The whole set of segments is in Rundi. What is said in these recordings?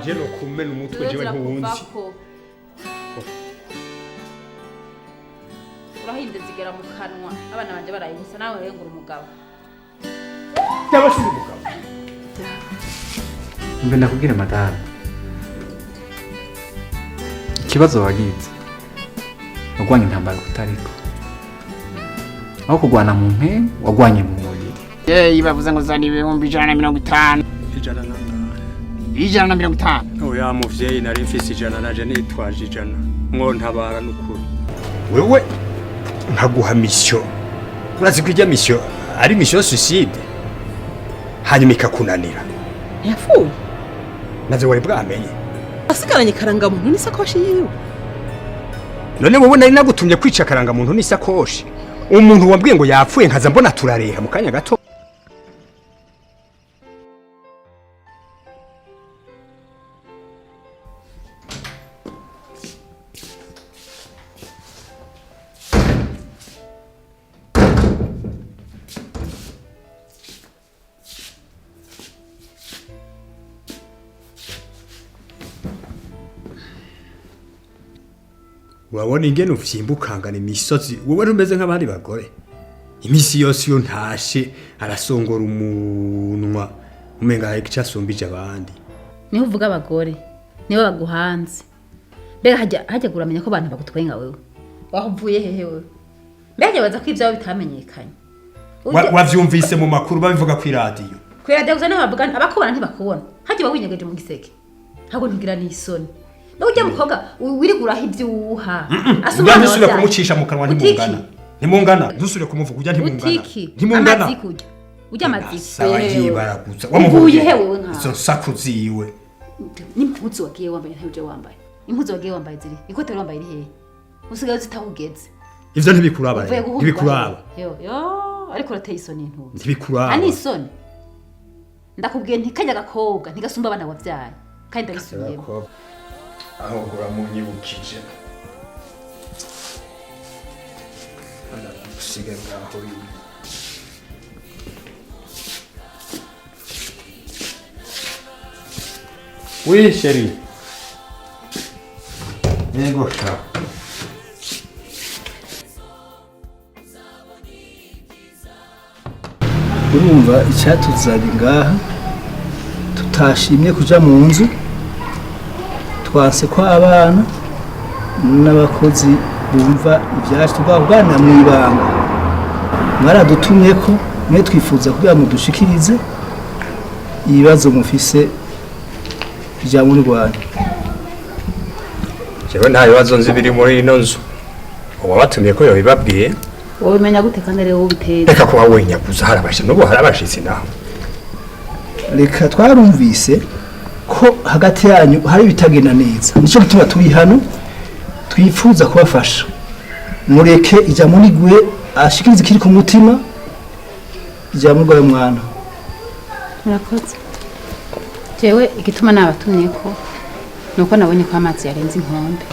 je no kumena umutwe jewe ntuwunzi urahinde zigera mu kanwa abana banje barayinsa nawe rengura umugabo cyabashije umugabo mbe nakubwire madame ikibazo wagize wagwanye intambara kutariko aho kugwana mu mpe wagwanye mu mubiri bavuze ngo zana ibihumbi 150 150 oya muvyeyi nari mfise 100 naje nitwaje 100 mwo ntabara n'ukuri wewe nkaguha mission urazi kwijya mission ari mission suicide hanyuma ikakunanira yapfuye naze wari bwamenye asigaranye karanga muntu n'isakoshi yiwe none wowe nari nagutumye kwica karanga muntu n'isakoshi umuntu wambwiye ngo yapfuye nkaza mbona turareha mu kanya gato wabona ingene ufyimbukangana imisozi wowe rumeze nk'abandi bagore imisi yose yo ntashe arasongora umunwa umenga hari icasumbije abandi niho uvuga abagore nibo baguhanze mbega hajya kuramenya ko abantu bagutwenga wewe wahuvuye hehe wewe mbega baza ko ibyawe bitamenyekanye wavyumvise mu makuru babivuga ku radio ku radio gusa n'abavuga abakubona ntibakubona hajya bawinyegeje mu giseke ntabwo ntugira n'isoni ujya mukobwa wiriguraho ibyuha asubira ntusubire kumucisha mu kanwa ntimungana ntusubire kumuvuga ujya ntimungana amazi kujya ujya amazi sabagiye baraguza wamuvuye he wewe nka izo saku ziwe n'impuzu wagiye wambaye ntuje wambaye impuzu wagiye wambaye ziri ikote wambaye iri he usigaye zitahugeze ivyo ntibikuraba yo ariko rateye isoni intuzi ntibikuraba ani isoni ndakubwiye ntikajya gakobwa ntigasumba abana wavyaye kandi ndabisubiyemo aho uramunyibukije usigaye ngaho oui chérie yego sha urumva icyatuzanye ngaha tutashimye kuja mu nzu twanse ko abana n'abakozi bumva ibyacu twaganira mu ibanga mwaradutumye ko mwe twifuza kugira ngo dushikirize ibibazo mufise bya muri Rwanda jewe nta bibazo nzi biri muri ino nzu uwabatumye ko yobibabwiye wowe menya gute kandi rero ubiteze reka kuba wenyaguza harabashe n'ubu harabashitse naho reka twarumvise ko hagati yanyu hari bitagenda neza nico gituma turi hano twifuza kubafasha mureke ijya muri gwe ashikirize kiri ku mutima ijya muri gwe mwana murakoze jewe igituma nabatumye ko nuko nabonye ko amazi yarenze inkombe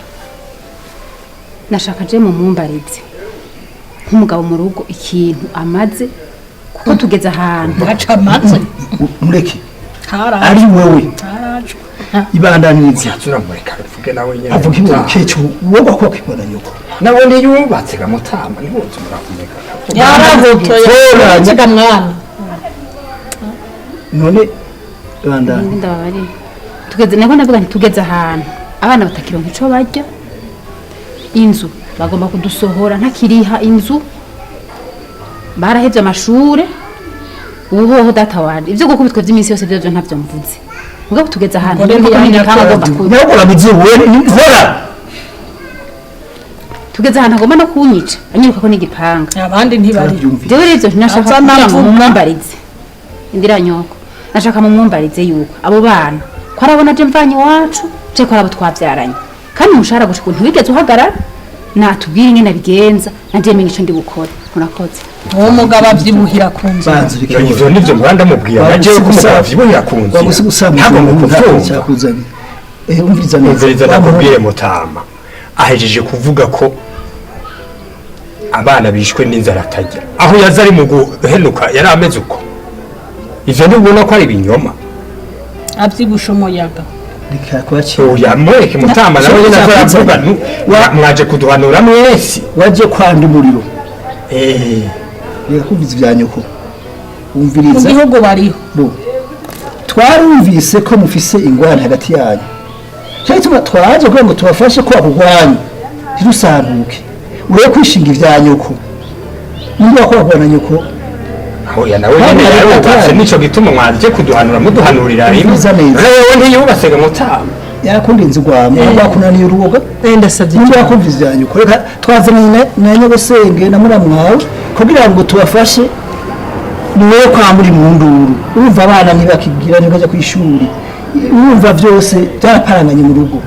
nashaka je mu mumbarize nk'umugabo mu rugo ikintu amaze kuko tugeze ahantu gaca amazi mureke ari wewe ibandaniriza turamureka bivuge nawe nyene avuga ibintu kecu wowe ko kwibona yuko nawe ni yubatse gamutamba ni bose murakumeka yaragotoye cyega mwana none bandana ndababari tugeze nako navuga nti tugeze ahantu abana batakironka ico barya inzu bagomba kudusohora ntakiriha inzu barahevye amashure uhoho data wanje ivyo gukubitwa vy'iminsi yose byo ntavyo mvuze mugabo tugeze ahantu agomba tugeze ahantu agomba no kunyica anyiruka ko n'igipanga abandi ntibari jewe rivyo nashaka mu mwambarize indira nyoko nashaka mu mwambarize yuko abo bana ko arabona je mvanye wacu je ko arabo twavyaranye kandi umushahara gushika ntiwigeze uhagarara natubwire ingene bigenza nanje menye ico ndi gukora murakoze uwo mugabo avyibuhira kunzu ivyo nivyo mwanda mubwira naje ko umugabo avyibuhira kunzu ntabwo mukuvunja umviriza nakubwire mutama ahejeje kuvuga ko abana bishwe n'inzara atajya aho yazari mu guhenuka yari ameze uko ivyo ntubona ko ari ibinyoma avyibusha umuyaga reka kwakira oya mureke mutamba nawe nyine aravuga mwaje kuduhanura mwese waje kwanda umuriro reka kumviza ibya nyoko mu wumviriza gihugu bariho bo twarumvise ko mufise ingwani hagati yanyu cyari tuba twaje kugira ngo tubafashe ko abugwanyu ntirusaruke urebe kwishinga ibya nyoko niba ko bagwana nyoko oya nawe nyine yarubatse nico gituma mwaje kuduhanura muduhanurira rimwe wewe ntiyubase ngo mutamba yakundi inzu gwamwe bakunaniye uruboga ndasabye niba kumviza ibya nyoko reka twazanye na nyogosenge na muramwawe kugira ngo tubafashe niwe kwa muri mu nduru urumva abana ntibakigira nibajya ku ishuri urumva byose byaraparanganye mu rugo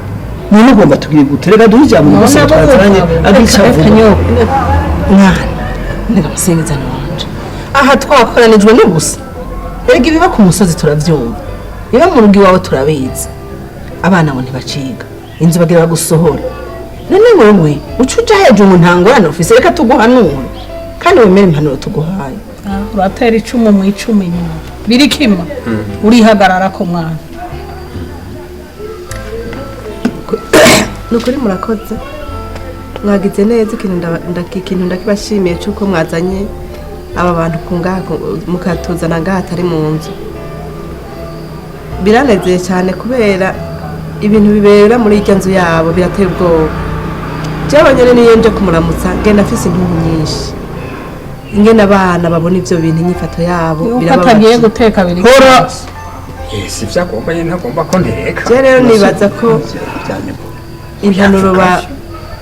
niba ugomba tugire gute reka duhijya mu bose twazanye abica vuba mwana ndamusengezana wanje aha twakoranijwe n'ubusa erega ibiba ku musozi turavyumva biba mu rugo iwawe turabizi abana ngo ntibaciga inzu bagira bagusohora none wewe uca uja hejuru mu ntangorane ufise reka tuguhanure kandi wemere impanuro tuguhaye uratera icumu mu icumi nyuma birikima urihagarara ko mwana nukuri murakoze mwagize neza ikintu ndakibashimiye cyuko mwazanye aba bantu kungaha mukatuzana ngaha atari mu nzu biranezeye cyane kubera ibintu bibera muri iryo nzu yabo birateye ubwoba jewe nyene niyo nje kumuramutsa ngenda afise intungu nyinshi ingene abana babona ivyo bintu inyifato yabo birababaje guteka biri hora si vyagomba nyine ntagomba ko nteka je rero nibaza ko impanuro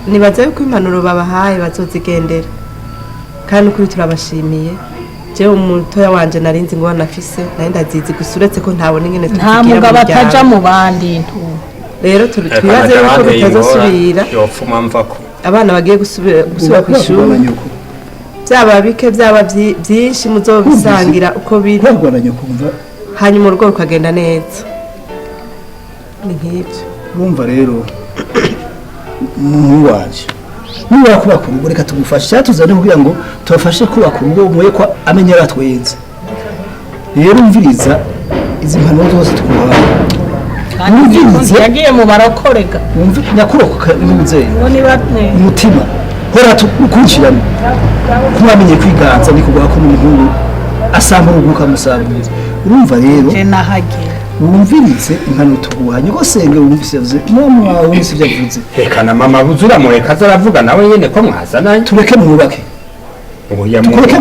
nibaza yuko impanuro babahaye bazozigendera kandi ukuri turabashimiye jewe umutoya wanje narinzi ngo wanafise naye ndazizi gusa uretse ko ntabona ingene nta mugabo ataja mu bandi rero twibaze yuko bitazosubira yopfuma mvako abana bagiye gusubira ku ishuri byaba bike byaba byinshi muzobisangira uko biri hanyuma urugo rukagenda neza ni nk'ibyo urumva rero umuntu waje niba kubaka urugo reka tugufashe cyatuzane kugira ngo tubafashe kubaka urugo umuye ko amenye batwenze rero umviriza izi mpanuro zose tuguhaye kandi yagiye mu barokorega nyakurokoka n'umuzeye umutima hora tukurikirana kumamenye kwiganza ni kugwa ko n'umuhungu asamba urugo kamusabiriza urumva rero wumvirize impanuro tuguhanye ko senge wumvise vuze mama wawe wumvise byavuze reka na mama buzura mureka zaravuga nawe nyene ko mwazananye tureke mwubake oya mwubake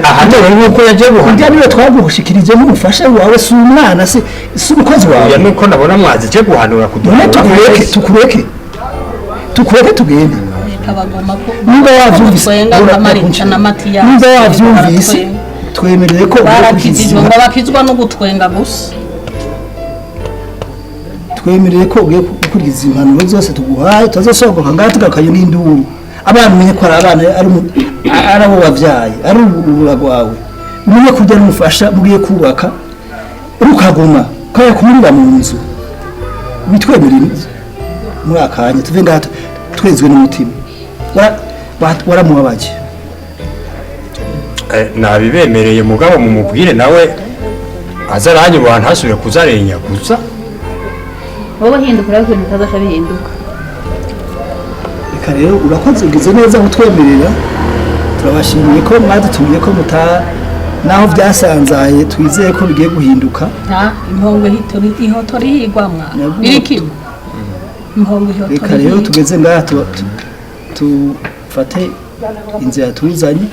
ahanure nk'uko yaje buhana ibyo niwe twagushikirije nk'umufasha wawe si umwana si umukozi wawe oya nuko nabona mwazije guhanura kuduhanura tukureke tugende niba wavyumvise twemerere ko barakizijwe ngo bakizwa no gutwenga gusa twemerere ko ugiye gukurikiza impanuro zose tuguhaye tuzasohoka ngaha tugakayo n'induru abana umenye ko ari abana ari abo bavyaye ari urubura rwawe umenye kurya n'umufasha mugiye kubaka rukaguma kaya kumurira mu nzu bitwemerere muri akanya tuve ngaha twezwe n'umutima waramubabaje nabibemereye mugabo mumubwire nawe azaranyubaha ntasubire kuzarenya gusa wowe hinduka urabona ibintu bitazasha bihinduka reka rero urakoze ugize neza kutwemerera turabashimiye ko mwadutumye ko naho byasanzaye twizeye ko bigiye guhinduka impongwe ihotori higwa mwana birikimo impongwe ihotori reka rero tugeze ngaha tufate inzira tuzanye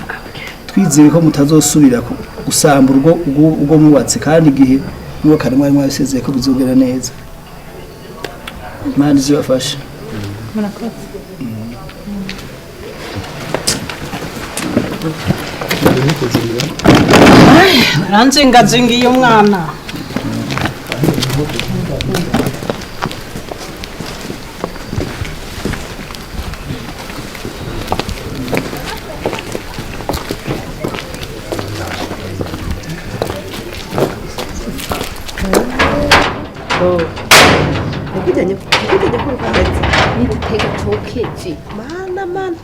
twizeye ko mutazosubira gusamba ubwo mwubatse kandi igihe mwubakana mwari mwabisezeye ko bizogera neza imana izibafashe baranzingazingiye umwana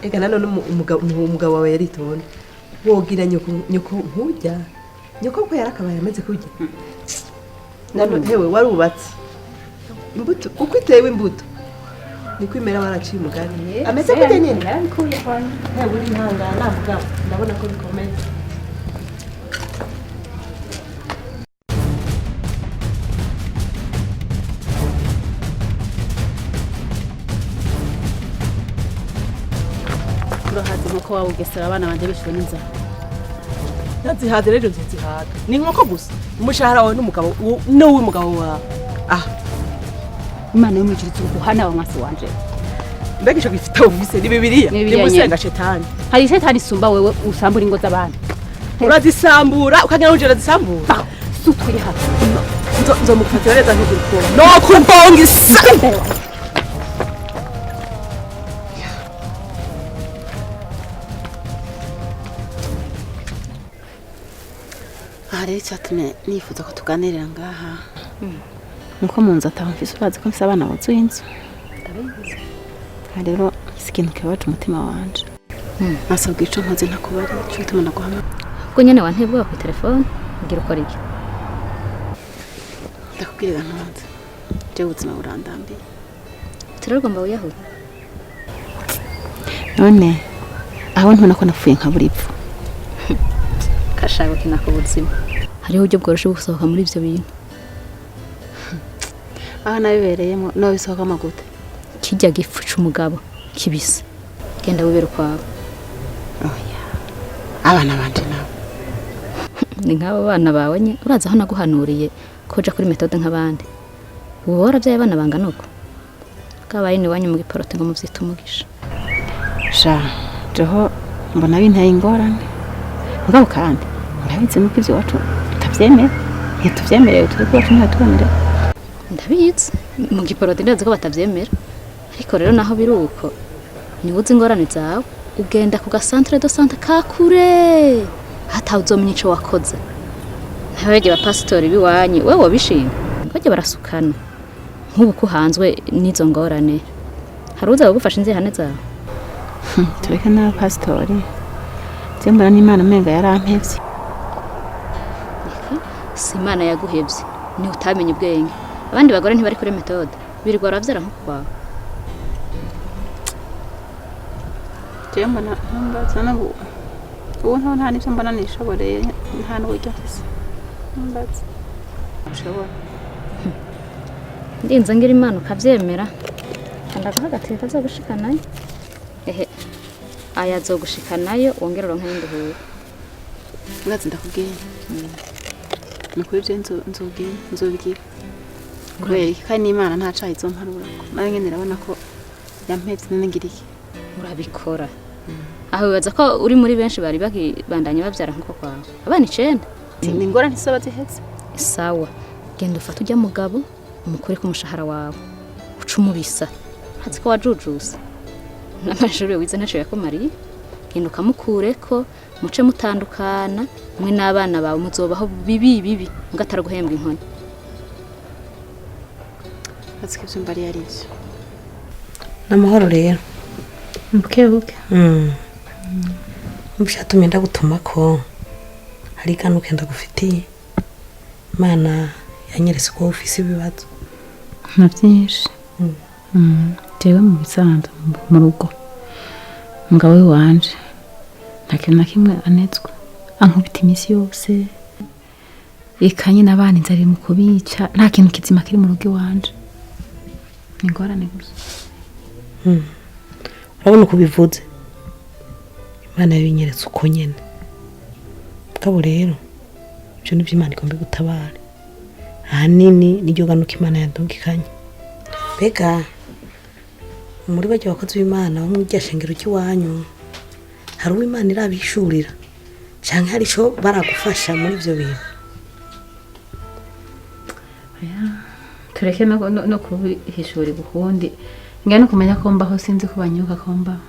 ega nanone umugabo wawe yaritonda wogira nyoko nkujya nyoko ko yarakabaye ameze kujya nano hewe warubatse imbuto uko itewe imbuto niko imera baraciye umugani ameze gute nyine yarabikuye kwa ntabwo uri ntangana mugabo ndabona ko bikomeye urahaze nkuko waba ugesera abana banje bishwe n'inzara ntazihaze rero nzizihaga ni inkoko gusa umushahara wawe n'umugabo n'uw'umugabo wawe imana y'umujirizi uguhana wa mwasi wanje mbega ico gifite ubuvise ni bibiliya ni musenga shetani hari shetani isumba wewe usambura ingo z'abandi urazisambura ukagira ngo urazisambura sutwiri hafi nzomufatira neza nk'igikoma no kumbonga isa rero icyatumye nifuza ko tuganirira ngaha nuko mu nzu atamfise urazi ko mfise abana buzuye inzu rero isi ikintu kibabaje umutima wanje nasabwa ico nkoze ntakubari ico gituma naguhamagara ubwo nyene wantebwa ku telefone ugira ukora iki ndakubwira ntonze je ubuzima burandambiye turagomba wiyahuye none aho ntubona ko napfuye nkabura ipfu kashaka kinako ubuzima hariho uburyo bworoshe gusohoka muri ivyo bintu aho nabibereyemo no bisohoka amagute kijya gifu c'umugabo kibisa genda wibera kwawe oya abana banje nabo ni nk'abo bana bawe nye uraza aho naguhanuriye koja kuri metode nk'abandi ubu waravyaye abana bangana uko kabaye ni wanyu mu giporote ngo muvyita umugisha sha jeho mbona binteye ingorane mugabo kandi urabizi nuko ivyo wacu utavyemera ntituvyemerewe turi kuwacu ntitubonera ndabizi mu giporote ndazi ko batavyemera ariko rero naho biri uko nibuze ingorane zawe ugenda ku gasantere do sante kakure hata uzomenya ico wakoze ntabege bapasitori biwanyu wewe wabishimye bajye barasukana nk'ubu ko hanzwe n'izo ngorane hari uza gufasha inzihane zawe tureke n'abapasitori mbona n'Imana umenga yarampevye si Imana yaguhevye ni utamenye ubwenge abandi bagore ntibari kuri metode birirwa baravyara nko kwawe mbona mbaza nabo ubu nta n'ivyo mbona nishoboreye nta n'uburyo mfise mbaza ushobora ndinza ngira Imana ukavyemera kandaga hagati kazagushikanayo aya zogushikanayo wongera uronka yindi huye urazi ndakubwiye nukuri je nzobigira kubera kandi n'Imana nta cayi izomparura nari ngene nirabona ko yampevye none ngiriki urabikora aho bibaza ko uri muri benshi bari bagibandanye bavyara nkuko kwawe abana 9 ni ngora ntisaba zihetse sawa genda ufata ujya mugabo umukore ku mushahara wawe ucumubisa hazi ko wajujusa n'amashuri wize ntaco yakomariye genda ukamukureko muce mutandukana mwe n'abana bawe muzobaho bibi mugatara guhembwa inkoni hazi ko ivyo mbari yarivyo n'amahoro rero buke mbishatumye ndagutuma ko hari kantu kenda gufitiye Imana yanyeretse ko ufise ibibazo na byinshi jewe mu bisanzwe mu rugo umugabo we wanje nta kintu na kimwe anetswe ankubita imisi yose ikanye n'abana inzara mu kubica nta kintu kizima kiri mu rugo wanje ni ngorane gusa urabona uko bivuze Imana yabinyeretse uko nyene mugabo rero ibyo nivyo Imana igomba gutabara ahanini niryo ganuka Imana yadungikanye bega muri bajya bakoze b'Imana bo mu ryashengero cy'iwanyu hari uw'Imana irabishurira canke hari ico baragufasha muri ivyo bintu tureke no kubihishura ukundi ngene kumenya ko mbaho sinzi ko banyuka ko mbaho